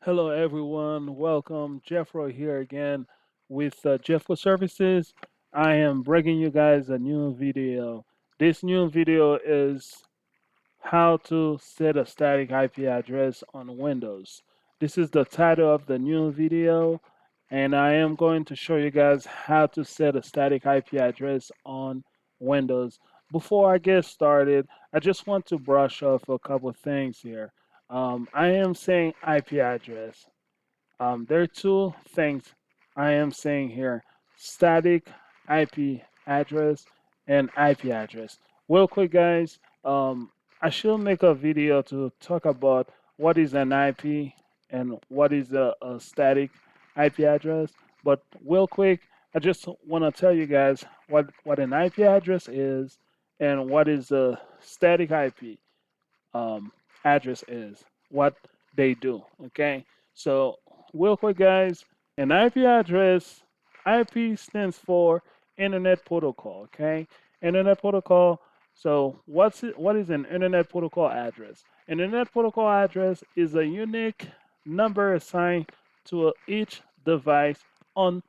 Hello, everyone. Welcome. Jeffro here again with Jeffro Services. I am bringing you guys a new video. This new video is how to set a static IP address on Windows. This is the title of the new video, and I am going to show you guys how to set a static IP address on Windows. Before I get started, I just want to brush off a couple things here. I am saying IP address. There are two things I am saying here: static IP address and IP address. Real quick, guys, I should make a video to talk about what is an IP and what is a static IP address. But real quick, I just want to tell you guys what an IP address is and what is a static IP um, address is, what they do. Okay, so real quick, guys, an IP address, IP stands for Internet Protocol. Okay, Internet Protocol. So what is an Internet Protocol address? An Internet Protocol address is a unique number assigned to each device on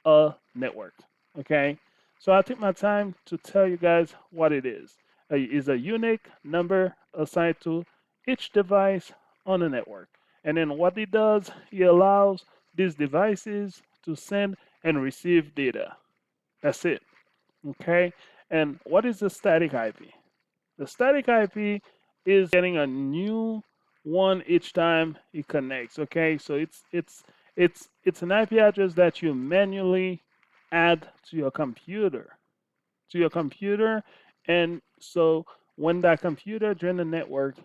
a network. Okay, so I take my time to tell you guys what it is a unique number assigned to each device on the network. And then what it does, it allows these devices to send and receive data. That's it. Okay. And what is the static IP? The static IP is getting a new one each time it connects. Okay. So it's an IP address that you manually add to your computer, and so when that computer join the network,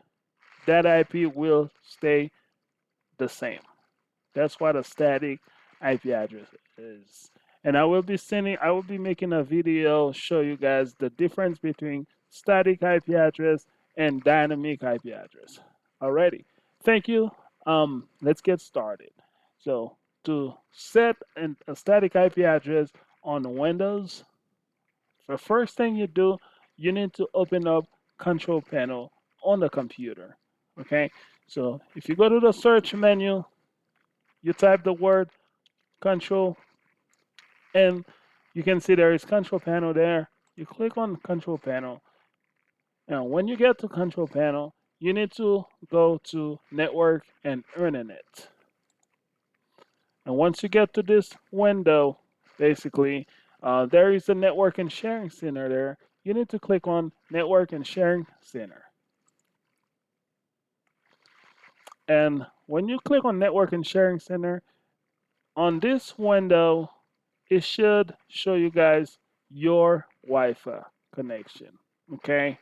that IP will stay the same. That's what a static IP address is. And I will be making a video show you guys the difference between static IP address and dynamic IP address. Alrighty. Thank you. Let's get started. So to set a static IP address on Windows, the first thing you do, you need to open up Control Panel on the computer. Okay, so if you go to the search menu, you type the word Control, and you can see there is Control Panel there. You click on Control Panel. Now, when you get to Control Panel, you need to go to Network and Internet. And once you get to this window, basically, there is the Network and Sharing Center there. You need to click on Network and Sharing Center. And when you click on Network and Sharing Center, on this window, it should show you guys your Wi-Fi connection. Okay,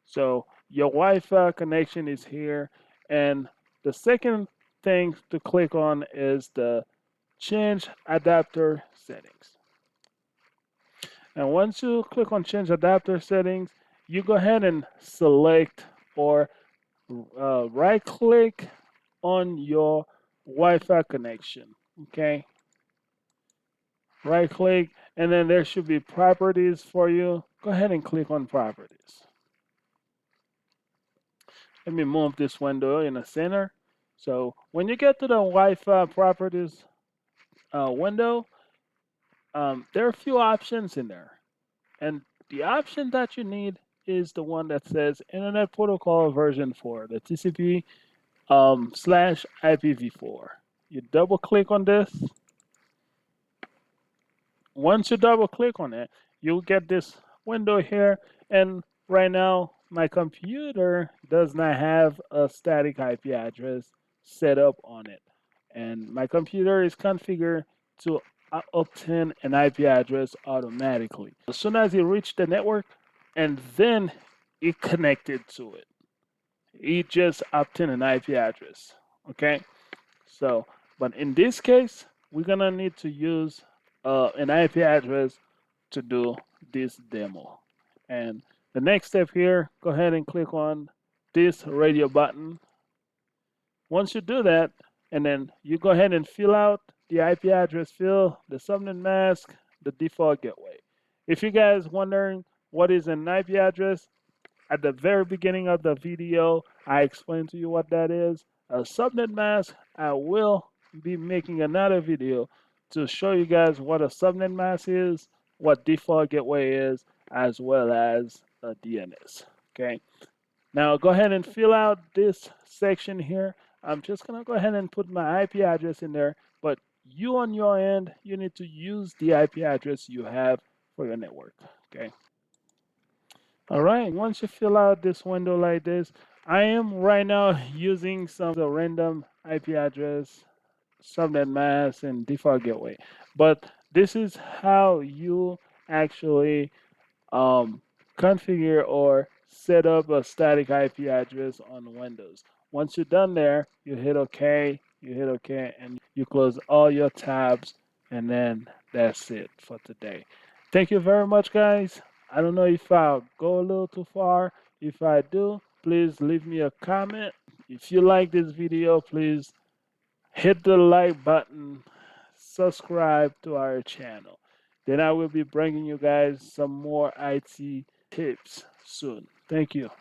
so your Wi-Fi connection is here, and the second thing to click on is the change adapter settings. And once you click on change adapter settings, you go ahead and select or right click on your Wi-Fi connection. Okay, right click, and then there should be properties for you. Go ahead and click on properties. Let me move this window in the center. So when you get to the Wi-Fi properties window, there are a few options in there. And the option that you need is the one that says Internet Protocol version 4, the TCP slash IPv4. You double click on this. Once you double click on it, you'll get this window here. And right now, my computer does not have a static IP address set up on it. And my computer is configured to obtain an IP address automatically. As soon as it reached the network, and then it connected to it, it just obtained an IP address. Okay, so but in this case, we're gonna need to use an IP address to do this demo. And the next step here, go ahead and click on this radio button. Once you do that, and then you go ahead and fill out the IP address field, the subnet mask, the default gateway. If you guys wondering what is an IP address, at the very beginning of the video, I explained to you what that is. a subnet mask, I will be making another video to show you guys what a subnet mask is, what default gateway is, as well as a DNS. Okay. Now go ahead and fill out this section here. I'm just gonna go ahead and put my IP address in there, but you on your end, you need to use the IP address you have for your network. Okay. All right, once you fill out this window like this, I am right now using some of the random IP address, subnet mask, and default gateway. But this is how you actually configure or set up a static IP address on Windows. Once you're done there, you hit OK, and you close all your tabs, and then that's it for today. Thank you very much, guys. I don't know if I'll go a little too far. If I do, please leave me a comment. If you like this video, please hit the like button, subscribe to our channel. Then I will be bringing you guys some more IT tips soon. Thank you.